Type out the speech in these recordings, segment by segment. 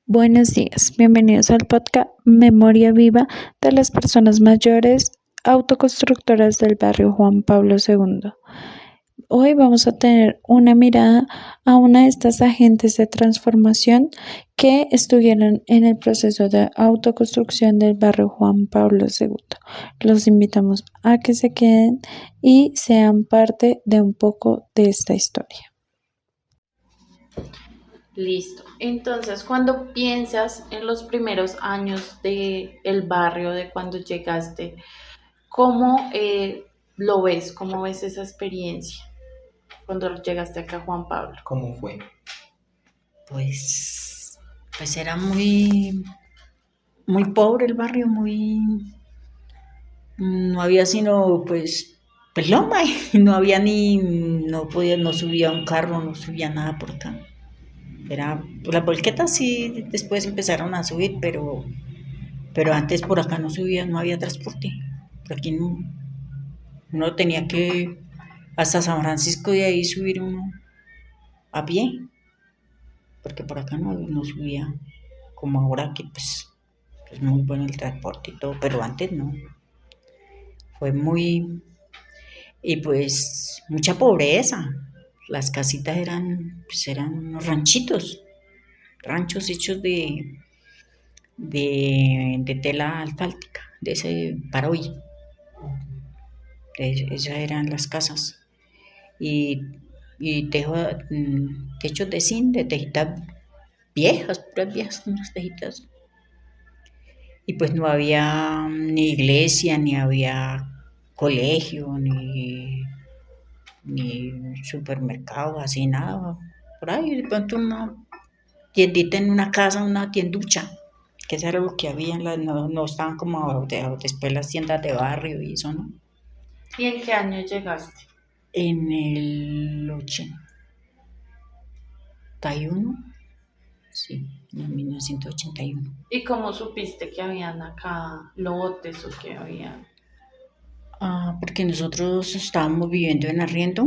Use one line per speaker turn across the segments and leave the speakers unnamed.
Buenos días, bienvenidos al podcast Memoria Viva de las personas mayores autoconstructoras del barrio Juan Pablo II. Hoy vamos a tener una mirada a una de estas agentes de transformación que estuvieron en el proceso de autoconstrucción del barrio Juan Pablo II. Los invitamos a que se queden y sean parte de un poco de esta historia.
Listo. Entonces, cuando piensas en los primeros años del barrio, de cuando llegaste, ¿cómo lo ves? ¿Cómo ves esa experiencia cuando llegaste acá a Juan Pablo?
¿Cómo fue?
Pues era muy pobre el barrio, no había sino pues loma, y no había no subía un carro, no subía nada por acá. Las volquetas sí después empezaron a subir, pero antes por acá no subía, no había transporte. Por aquí uno tenía que hasta San Francisco de ahí subir uno a pie, porque por acá no subía, como ahora que pues es muy bueno el transporte y todo, pero antes no. Fue y pues mucha pobreza. Las casitas eran unos ranchos hechos de tela asfáltica, de ese paroy. Esas eran las casas. Y techos de zinc, de tejitas viejas, puras viejas, unas tejitas. Y pues no había ni iglesia, ni había colegio, ni supermercado, así nada. Por ahí de pronto una tiendita en una casa, una tienducha, que eso era lo que había, no estaban como después las tiendas de barrio y eso, ¿no?
¿Y en qué año llegaste?
En el 81, sí, en 1981.
¿Y cómo supiste que habían acá lotes o que había?
Porque nosotros estábamos viviendo en arriendo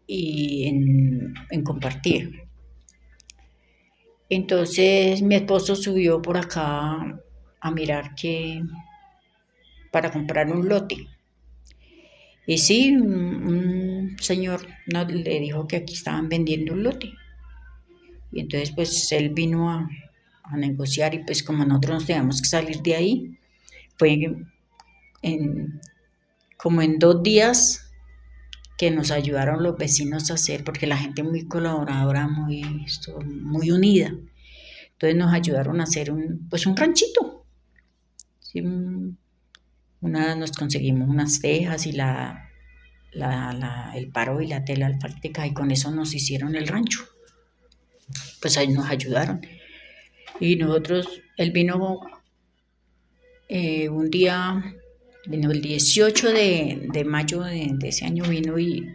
y en compartir. Entonces mi esposo subió por acá a mirar para comprar un lote. Y sí, un señor le dijo que aquí estaban vendiendo un lote. Y entonces pues él vino a negociar, y pues como nosotros nos teníamos que salir de ahí, fue como en 2 días que nos ayudaron los vecinos a hacer, porque la gente muy colaboradora, muy unida. Entonces nos ayudaron a hacer un ranchito. ¿Sí? Nos conseguimos unas tejas y el paro y la tela asfáltica, y con eso nos hicieron el rancho. Pues ahí nos ayudaron. Y él vino un día, vino el 18 de mayo de ese año, vino y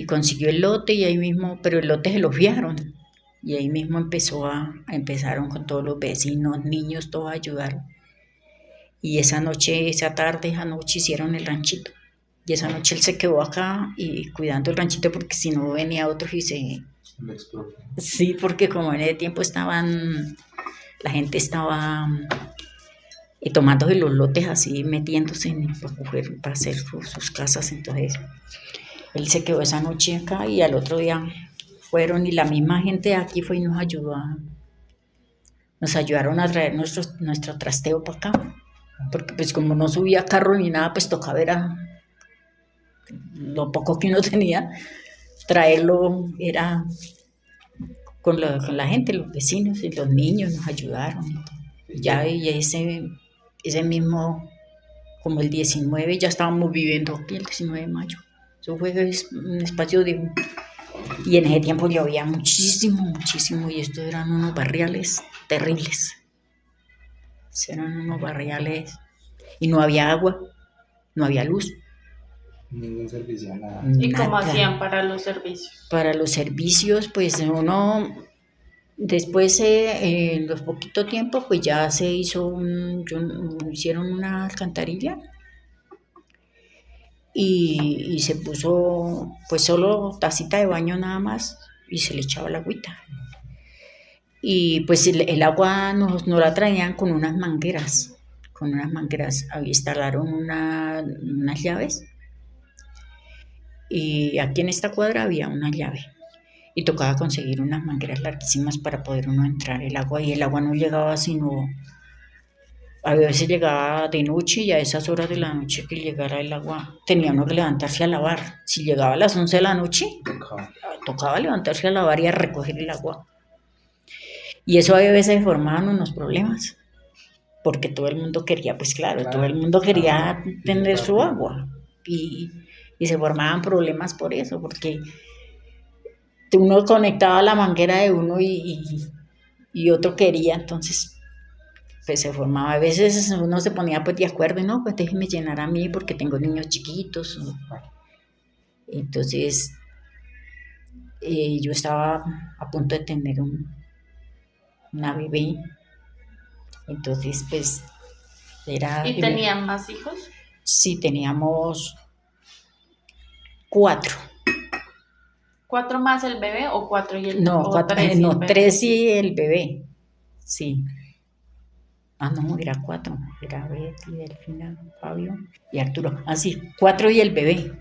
consiguió el lote, y ahí mismo, pero el lote se lo fiaron. Y ahí mismo empezaron con todos los vecinos, niños, todos a ayudar. Y esa noche hicieron el ranchito. Y esa noche él se quedó acá y cuidando el ranchito, porque si no venía otros y sí, porque como en ese tiempo la gente estaba tomándose los lotes así, metiéndose para hacer sus casas. Entonces él se quedó esa noche acá, y al otro día fueron, y la misma gente de aquí fue y nos ayudaron a traer nuestro trasteo para acá, porque pues como no subía carro ni nada, pues tocaba lo poco que uno tenía, traerlo era con la gente, los vecinos y los niños nos ayudaron. Ya, y ese mismo, como el 19, ya estábamos viviendo aquí, el 19 de mayo. Eso fue un espacio y en ese tiempo llovía muchísimo, y estos eran unos barriales terribles. Eran unos barriales, y no había agua, no había luz.
Ningún servicio, nada.
¿Y cómo hacían para los servicios?
Para los servicios, pues uno, después, en los poquito tiempo, pues ya se hicieron una alcantarilla, y se puso pues solo tacita de baño nada más, y se le echaba la agüita. Y pues el agua nos la traían con unas mangueras. Instalaron unas llaves y aquí en esta cuadra había una llave y tocaba conseguir unas mangueras larguísimas para poder uno entrar el agua, y el agua no llegaba sino, a veces llegaba de noche, y a esas horas de la noche que llegara el agua tenía uno que levantarse a lavar. Si llegaba a las 11 de la noche, tocaba levantarse a lavar y a recoger el agua. Y eso a veces formaban unos problemas, porque todo el mundo quería, pues claro, todo el mundo quería tener su agua, y se formaban problemas por eso, porque uno conectaba la manguera de uno y otro quería, entonces pues se formaba. A veces uno se ponía pues de acuerdo y no, pues déjeme llenar a mí porque tengo niños chiquitos. Entonces yo estaba a punto de tener una bebé, entonces pues era...
¿Y tenían más hijos?
Sí, teníamos 4.
¿4 más el bebé o 4 y el
No,
o 3 y el
no,
bebé?
3 y el bebé, sí. No, era 4, era Betty, Delfina, Fabio y Arturo. Sí, 4 y el bebé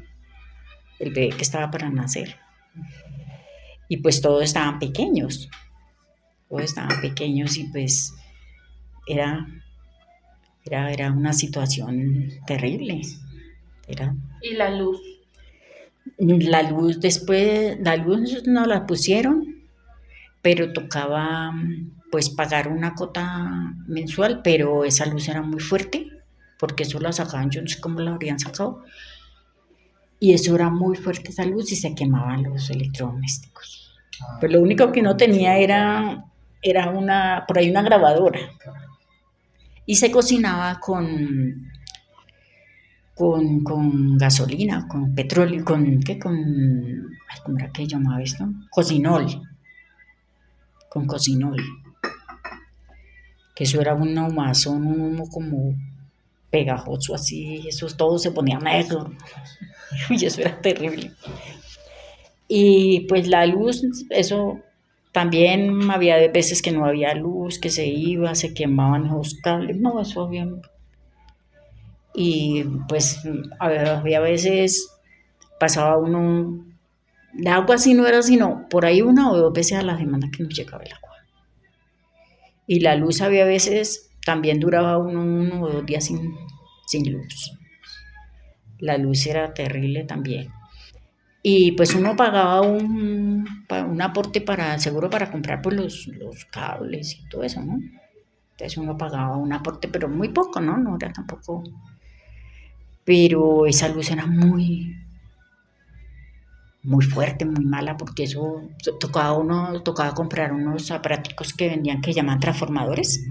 que estaba para nacer. Y pues todos estaban pequeños y pues era una situación terrible.
¿Y la luz?
La luz no la pusieron, pero tocaba pues pagar una cuota mensual, pero esa luz era muy fuerte, porque eso la sacaban, yo no sé cómo la habrían sacado, y eso era muy fuerte esa luz y se quemaban los electrodomésticos. Pues lo único que no tenía era por ahí una grabadora, y se cocinaba con gasolina, con petróleo, ¿cómo era que llamaba esto? Con cocinol, que eso era un humazón, un humo como pegajoso así, eso todo se ponía negro, y eso era terrible. Y pues la luz, eso también había veces que no había luz, que se quemaban los cables, no, eso había... Y pues había veces pasaba uno, el agua sí no era sino por ahí 1 o 2 veces a la semana que nos llegaba el agua. Y la luz había veces, también duraba 1 o 2 días sin luz. La luz era terrible también. Y pues uno pagaba un aporte seguro para comprar pues los cables y todo eso, ¿no? Entonces uno pagaba un aporte, pero muy poco, ¿no? No era tampoco... Pero esa luz era muy, muy fuerte, muy mala, porque eso tocaba comprar unos aparaticos que vendían que llaman transformadores,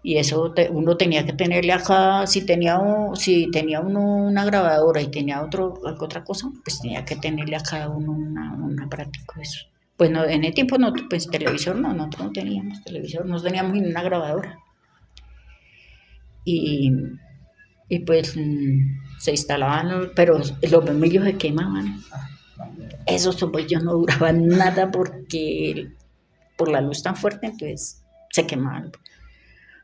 y eso uno tenía que tenerle acá, si tenía uno una grabadora y tenía otra cosa, pues tenía que tenerle a cada uno un aparatico de eso. Pues no, en ese tiempo no, pues televisor no, nosotros no teníamos televisor, no teníamos ni una grabadora. Y pues se instalaban, pero los bombillos se quemaban. Esos bombillos no duraban nada porque por la luz tan fuerte, entonces se quemaban.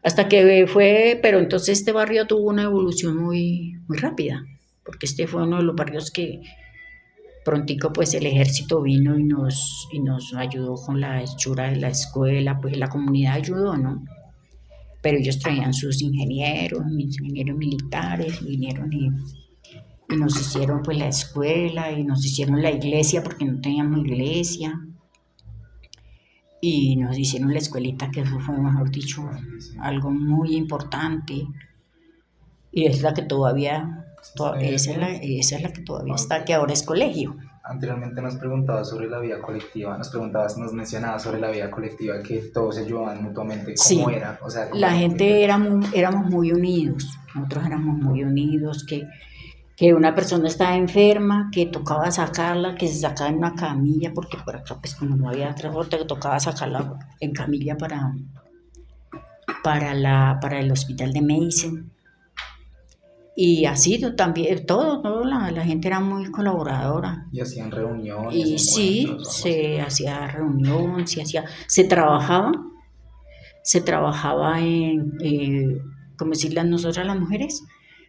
Hasta que pero entonces este barrio tuvo una evolución muy, muy rápida, porque este fue uno de los barrios que prontico pues el ejército vino y nos ayudó con la hechura de la escuela, pues la comunidad ayudó, ¿no? Pero ellos traían sus ingenieros militares, vinieron y nos hicieron pues la escuela, y nos hicieron la iglesia porque no teníamos iglesia, y nos hicieron la escuelita, que eso fue, mejor dicho, algo muy importante, y es la que esa es la que todavía está, que ahora es colegio.
Anteriormente nos preguntabas sobre la vida colectiva, nos mencionabas sobre la vida colectiva, que todos se ayudaban mutuamente, ¿cómo era? O sea,
la gente éramos muy unidos, nosotros éramos muy unidos, que una persona estaba enferma, que tocaba sacarla, que se sacaba en una camilla, porque por acá pues como no había transporte, que tocaba sacarla en camilla para el hospital de Medicine. Y así también, todo la gente era muy colaboradora.
Y hacían reuniones,
Y sí,
encuentros, algo así.
se hacía reunión, se trabajaba en, como decirle a nosotras las mujeres,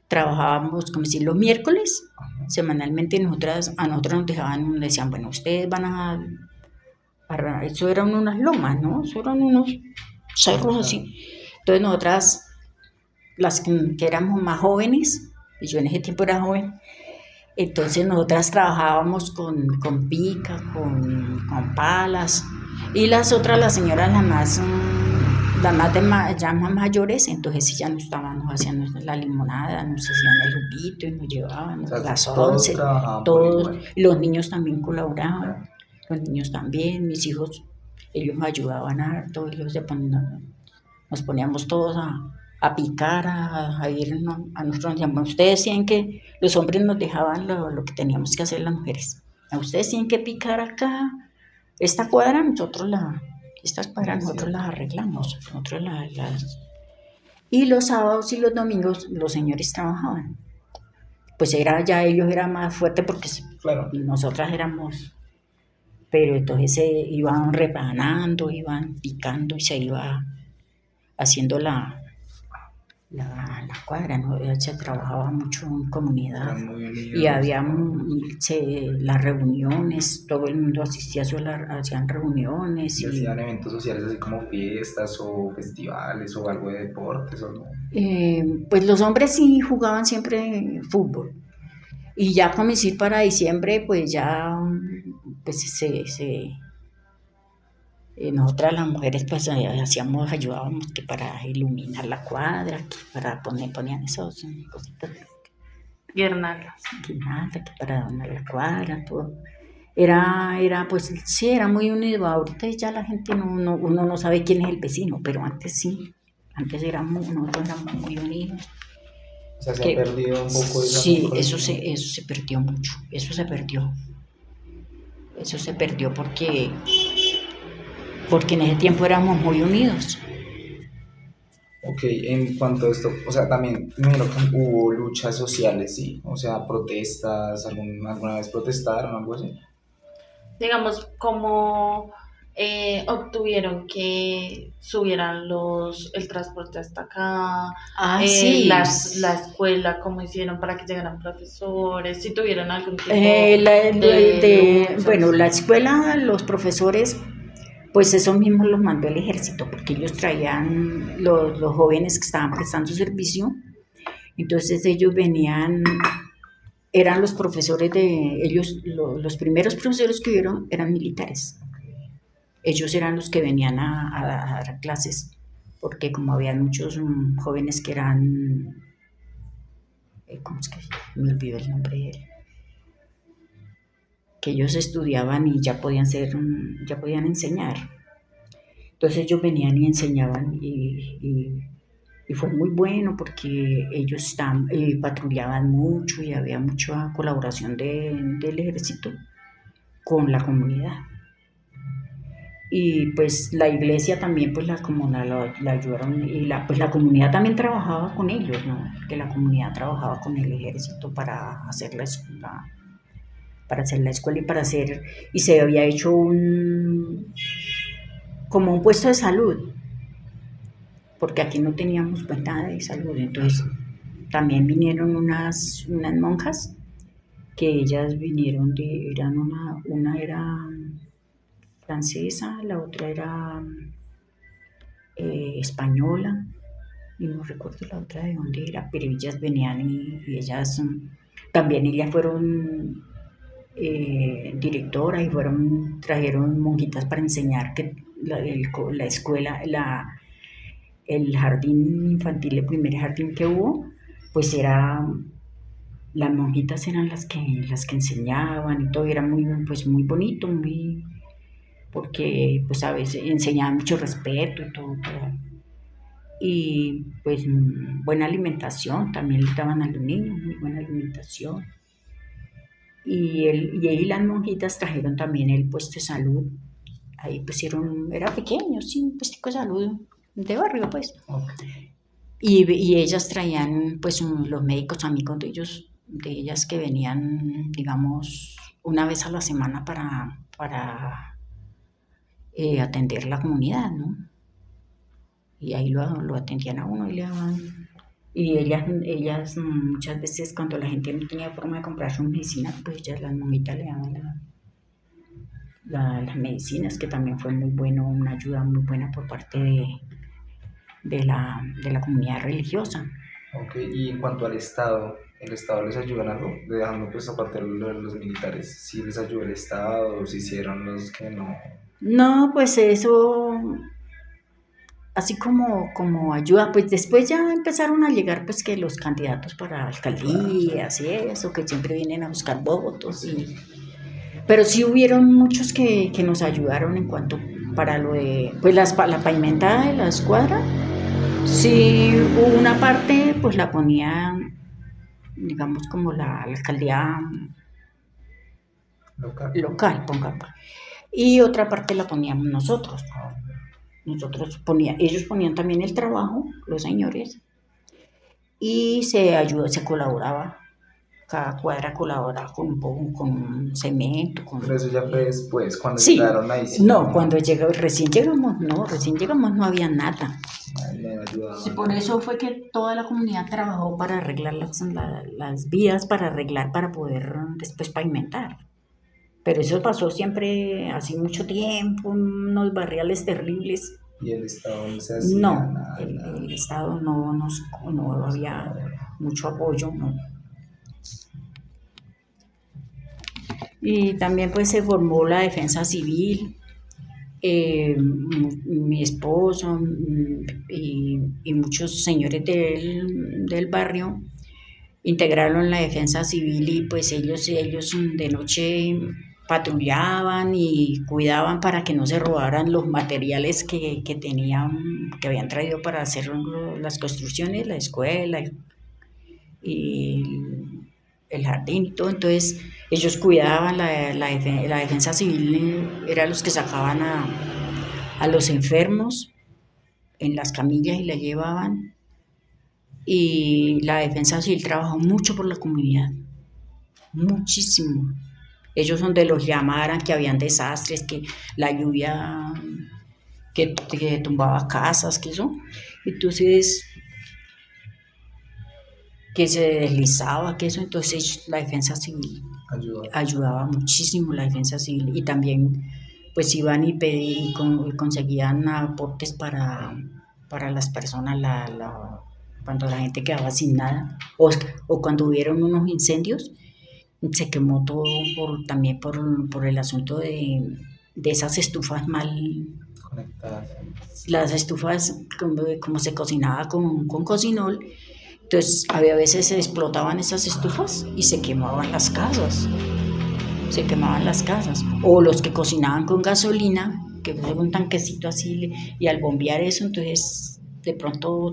trabajábamos, como decir, los miércoles, semanalmente a nosotros nos dejaban, decían, bueno, ustedes van eso eran unas lomas, ¿no? Eso eran unos cerros así. Entonces nosotras, las que éramos más jóvenes, y yo en ese tiempo era joven, entonces nosotras trabajábamos con pica, con palas, y las otras, las señoras, ya más mayores, entonces sí ya nos hacían la limonada, nos hacían el juguito y nos llevaban
O sea,
las
todos
11,
trabajaban por
todos,
igual.
los niños también colaboraban, los niños también, mis hijos, ellos me ayudaban harto, nos poníamos todos a picar, a irnos, a nosotros nos llamaban, ustedes decían que los hombres nos dejaban lo que teníamos que hacer las mujeres, a ustedes tienen que picar acá, esta cuadra estas cuadras nosotros las arreglamos, y los sábados y los domingos los señores trabajaban, pues ellos eran más fuertes porque
Claro.
nosotras éramos, pero entonces se iban rebanando, iban picando y se iba haciendo la cuadra, ¿no? Se trabajaba mucho en comunidad
Eran muy unidos.
y había las reuniones, todo el mundo asistía hacían reuniones
Y hacían eventos sociales así como fiestas o festivales o algo de deportes o no.
pues los hombres sí jugaban siempre fútbol y ya como decir para diciembre pues ya pues nosotras las mujeres pues ayudábamos que para iluminar la cuadra, que para ponían esos cositas,
Guirnaldas.
que para donar la cuadra, todo. Era pues sí, era muy unido. Ahorita ya la gente uno no sabe quién es el vecino, pero antes sí, nosotros éramos muy unidos.
O sea, se ha perdido un poco esa
Sí, eso se perdió mucho, eso se perdió porque en ese tiempo éramos muy unidos.
Ok, en cuanto a esto, o sea, también me imagino que hubo luchas sociales, sí, o sea, protestas, alguna vez protestaron o algo así.
Digamos, cómo obtuvieron que subieran el transporte hasta acá,
Sí.
la escuela, cómo hicieron para que llegaran profesores, si tuvieron algún tipo
Bueno, la escuela, los profesores, pues esos mismos los mandó el ejército, porque ellos traían los jóvenes que estaban prestando servicio, entonces ellos venían, eran los profesores de ellos, los primeros profesores que hubieron eran militares. Ellos eran los que venían a dar clases, porque como había muchos jóvenes que eran, ¿cómo es que me olvidó el nombre de él? Que ellos estudiaban y ya podían enseñar. Entonces ellos venían y enseñaban y fue muy bueno porque ellos patrullaban mucho y había mucha colaboración del ejército con la comunidad. Y pues la iglesia también, pues la comunidad la ayudaron y pues la comunidad también trabajaba con ellos, ¿no? Que la comunidad trabajaba con el ejército para hacer la escuela, y se había hecho como un puesto de salud, porque aquí no teníamos pues nada de salud, entonces también vinieron unas monjas que ellas vinieron una era francesa, la otra era española, y no recuerdo la otra de dónde era, pero ellas venían y ellas fueron directoras y trajeron monjitas para enseñar que la escuela, el jardín infantil, el primer jardín que hubo, pues las monjitas eran las que enseñaban y todo, era muy bonito, porque pues a veces enseñaban mucho respeto y todo. Y pues buena alimentación, también le daban a los niños, muy buena alimentación. Y ahí las monjitas trajeron también el puesto de salud. Ahí pusieron, era pequeño, sí, un puesto de salud de barrio, pues.
Okay.
y ellas traían, pues, los médicos amigos de ellas que venían, digamos, una vez a la semana para atender la comunidad, ¿no? Y ahí lo atendían a uno y le daban. Y ellas muchas veces cuando la gente no tenía forma de comprar sus medicinas, pues ellas, las monjitas, le daban las medicinas, que también fue muy bueno, una ayuda muy buena por parte de la comunidad religiosa.
Ok, y en cuanto al Estado, ¿el Estado les ayuda en algo? Dejando pues aparte los militares, ¿sí les ayudó el Estado o si hicieron los que no?
No, pues eso, así como ayuda, pues después ya empezaron a llegar pues que los candidatos para alcaldías y eso, que siempre vienen a buscar votos, pero sí hubieron muchos que nos ayudaron en cuanto para lo de, pues la pavimentada de la escuadra, sí hubo una parte, pues la ponía, digamos, como la alcaldía local, pongamos, y otra parte la poníamos nosotros. Ellos ponían también el trabajo, los señores, y se colaboraba. Cada cuadra colaboraba con un poco, con cemento,
Pero eso ya fue después, cuando
sí,
llegaron ahí. Sí,
no, recién llegamos no había nada.
me ayudaban.
Sí, por eso fue que toda la comunidad trabajó para arreglar las vías, para poder después pavimentar. Pero eso pasó siempre, hace mucho tiempo, unos barriales terribles.
¿Y el Estado no se hacía
No,
nada?
el Estado no había mucho apoyo, no. Y también pues se formó la defensa civil, mi esposo y muchos señores del barrio integraron la defensa civil y pues ellos de noche patrullaban y cuidaban para que no se robaran los materiales que habían traído para hacer las construcciones, la escuela y el jardín y todo. Entonces ellos cuidaban la defensa civil, eran los que sacaban a los enfermos en las camillas y la llevaban. Y la defensa civil trabajó mucho por la comunidad, muchísimo. Ellos donde los llamaran, que habían desastres, que la lluvia que tumbaba casas, que eso. Entonces, que se deslizaba, que eso. Entonces la defensa civil ayudaba muchísimo, la defensa civil. Y también pues iban y conseguían aportes para las personas, cuando la gente quedaba sin nada, o cuando hubieron unos incendios, se quemó todo también por el asunto de esas estufas mal
conectadas.
Las estufas, como se cocinaba con cocinol, entonces a veces se explotaban esas estufas y se quemaban las casas. O los que cocinaban con gasolina, que ponen un tanquecito así, y al bombear eso, entonces de pronto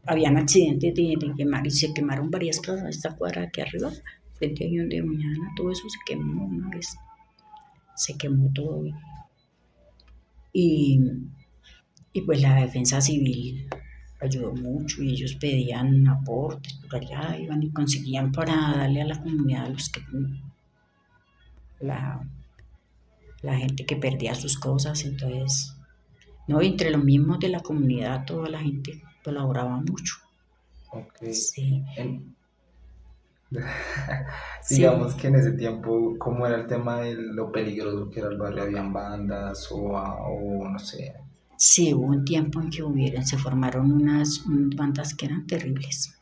habían accidentes de quemar y se quemaron varias casas. Esta cuadra aquí arriba, frente a donde mañana, todo eso se quemó una vez. Se quemó todo. Y pues la defensa civil ayudó mucho y ellos pedían aportes por allá, iban y conseguían para darle a la comunidad a los que la gente que perdía sus cosas. Entonces, no, entre los mismos de la comunidad, toda la gente colaboraba mucho.
Ok.
Sí.
Digamos que en ese tiempo, ¿cómo era el tema de lo peligroso que era el barrio? ¿Habían bandas o no sé?
Sí, hubo un tiempo en que se formaron unas bandas que eran terribles.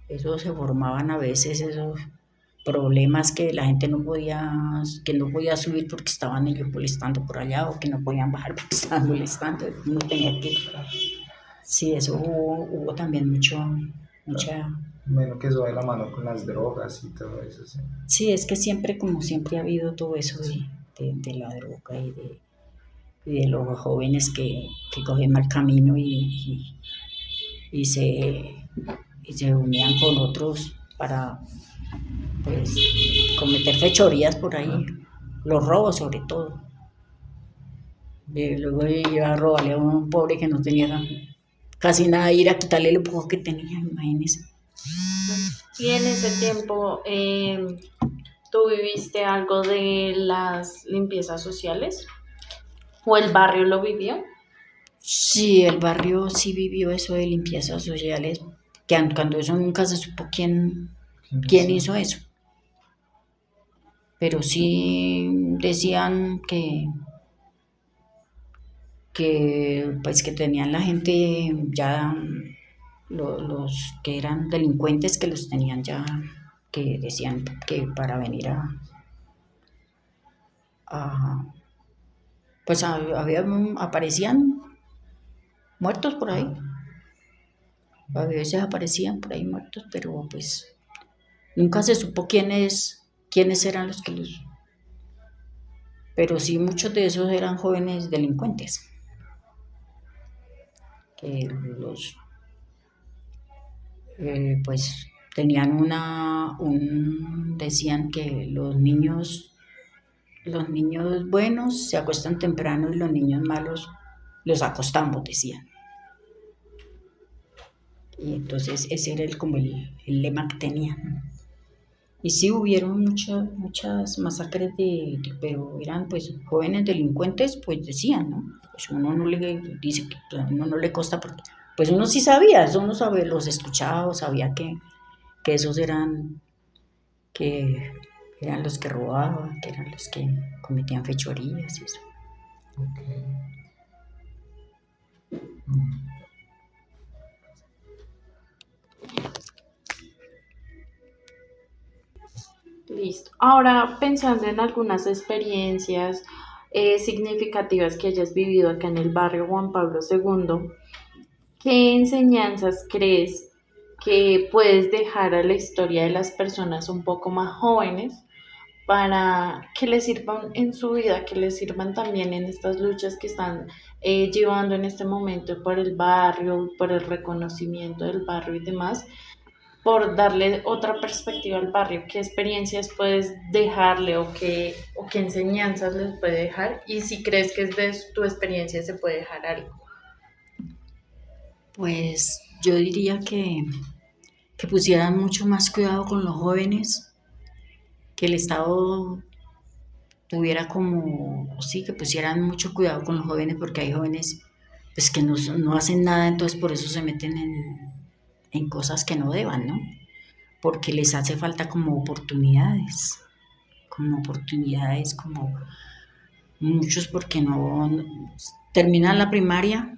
Eso se formaban a veces, esos problemas que la gente no podía subir porque estaban ellos molestando por allá, o que no podían bajar porque estaban molestando. Uno tenía que... Sí, eso hubo también mucha...
Menos que eso va de la mano con las drogas y todo eso, sí.
Sí, es que siempre ha habido todo eso de la droga y de los jóvenes que cogen mal camino y se unían con otros para pues cometer fechorías por ahí, los robos sobre todo. Luego iba a robarle a un pobre que no tenía casi nada, ir a quitarle lo poco que tenía, imagínense.
Y en ese tiempo, ¿tú viviste algo de las limpiezas sociales? ¿O el barrio lo vivió?
Sí, el barrio sí vivió eso de limpiezas sociales, cuando eso nunca se supo quién hizo eso. Pero sí decían pues que tenían la gente ya, los que eran delincuentes que los tenían ya, que decían que para venir pues aparecían muertos por ahí. A veces aparecían por ahí muertos, pero pues nunca se supo quiénes eran los que los... Pero sí, muchos de esos eran jóvenes delincuentes, que pues tenían decían que los niños buenos se acuestan temprano y los niños malos los acostamos, decían. Y entonces ese era como el lema que tenían. Y sí hubieron muchas masacres pero eran pues jóvenes delincuentes, pues decían, ¿no? Pues uno no le dice que a uno no le consta porque pues uno sí sabía, eso uno sabía, los escuchaba, sabía que esos que eran los que robaban, que eran los que cometían fechorías y eso.
Okay.
Listo. Ahora, pensando en algunas experiencias significativas que hayas vivido acá en el barrio Juan Pablo II, ¿qué enseñanzas crees que puedes dejar a la historia de las personas un poco más jóvenes para que les sirvan en su vida, que les sirvan también en estas luchas que están llevando en este momento por el barrio, por el reconocimiento del barrio y demás, por darle otra perspectiva al barrio? ¿Qué experiencias puedes dejarle o qué enseñanzas les puede dejar? Y si crees que desde tu experiencia se puede dejar algo.
Pues yo diría que pusieran mucho más cuidado con los jóvenes, que el Estado tuviera que pusieran mucho cuidado con los jóvenes, porque hay jóvenes pues que no hacen nada, entonces por eso se meten en cosas que no deban, ¿no? Porque les hace falta como oportunidades, como muchos porque no terminan la primaria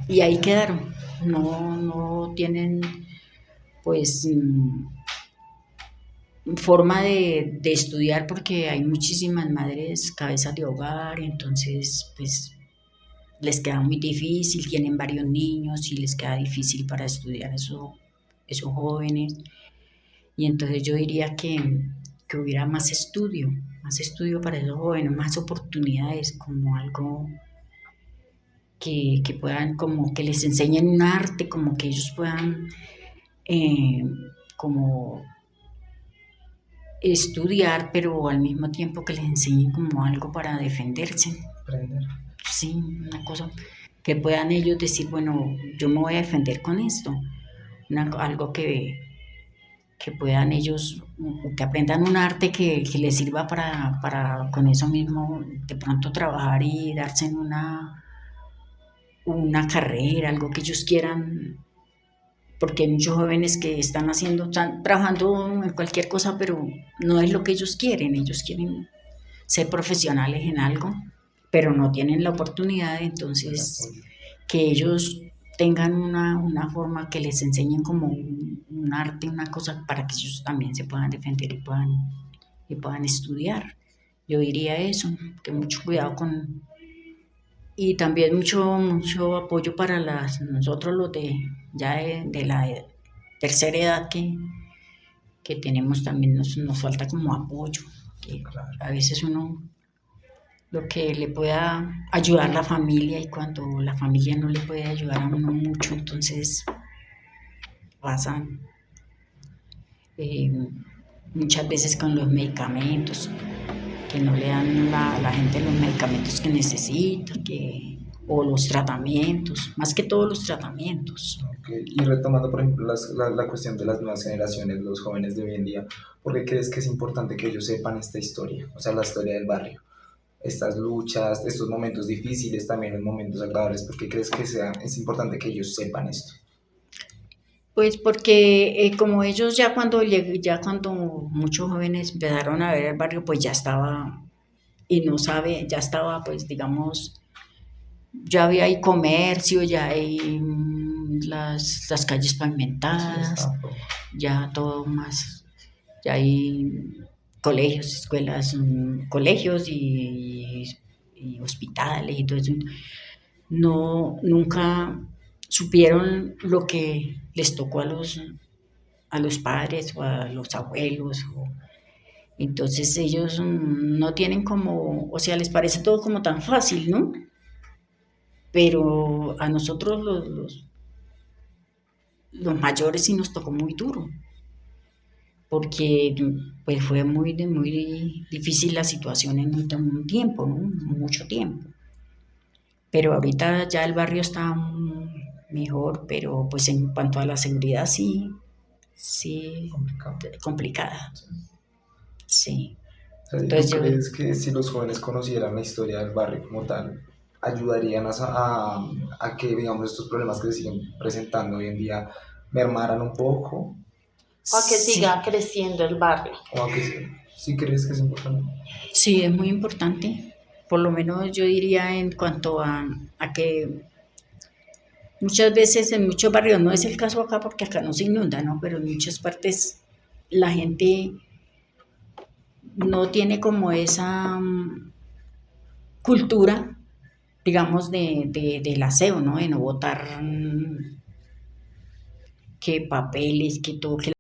y ahí quedaron, no tienen pues forma de estudiar, porque hay muchísimas madres cabezas de hogar, entonces pues les queda muy difícil, tienen varios niños y les queda difícil para estudiar esos jóvenes. Y entonces yo diría que hubiera más estudio para esos jóvenes, más oportunidades, como algo que puedan, como que les enseñen un arte, como que ellos puedan como estudiar, pero al mismo tiempo que les enseñen como algo para defenderse.
Aprender.
Sí, una cosa que puedan ellos decir, bueno, yo me voy a defender con esto, algo que puedan ellos, que aprendan un arte que les sirva para con eso mismo de pronto trabajar y darse en una carrera, algo que ellos quieran, porque hay muchos jóvenes que están trabajando en cualquier cosa, pero no es lo que ellos quieren ser profesionales en algo, pero no tienen la oportunidad, entonces que ellos tengan una forma, que les enseñen como un arte, una cosa para que ellos también se puedan defender y puedan estudiar. Yo diría eso, que mucho cuidado y también mucho apoyo para nosotros los de la tercera edad, que tenemos también, nos falta como apoyo, que a veces uno lo que le pueda ayudar a la familia, y cuando la familia no le puede ayudar a uno mucho, entonces pasan muchas veces con los medicamentos, que no le dan a la gente los medicamentos que necesita, que o los tratamientos, más que todos los tratamientos.
Ok. Y retomando, por ejemplo, la cuestión de las nuevas generaciones, los jóvenes de hoy en día, ¿por qué crees que es importante que ellos sepan esta historia? O sea, la historia del barrio, estas luchas, estos momentos difíciles, también los momentos agradables. ¿Por qué crees que es importante que ellos sepan esto?
Pues porque como ellos ya cuando muchos jóvenes empezaron a ver el barrio, pues ya estaba, y no sabe, ya estaba pues digamos, ya había ahí comercio, ya hay las calles
Sí,
pavimentadas,
está.
ya todo más, ya hay colegios, escuelas, colegios y hospitales y todo eso. No, nunca supieron lo que les tocó a los padres o a los abuelos. Entonces ellos no tienen como, o sea, les parece todo como tan fácil, ¿no? Pero a nosotros los mayores sí nos tocó muy duro, porque pues fue muy difícil la situación en un tiempo, ¿no? Mucho tiempo. Pero ahorita ya el barrio está mejor, pero pues en cuanto a la seguridad sí,
Complicado.
complicada, sí.
O sea, ¿y tú
Entonces yo,
crees que si los jóvenes conocieran la historia del barrio como tal, ayudarían a que, digamos, estos problemas que se siguen presentando hoy en día mermaran un poco?
O a que siga
sí,
creciendo el barrio.
¿O a que sí crees que es importante?
sí, es muy importante. Por lo menos yo diría en cuanto a que muchas veces en muchos barrios, no es el caso acá porque acá no se inunda, ¿no? Pero en muchas partes la gente no tiene como esa cultura, digamos, del aseo, ¿no? De no botar que papeles, que todo, que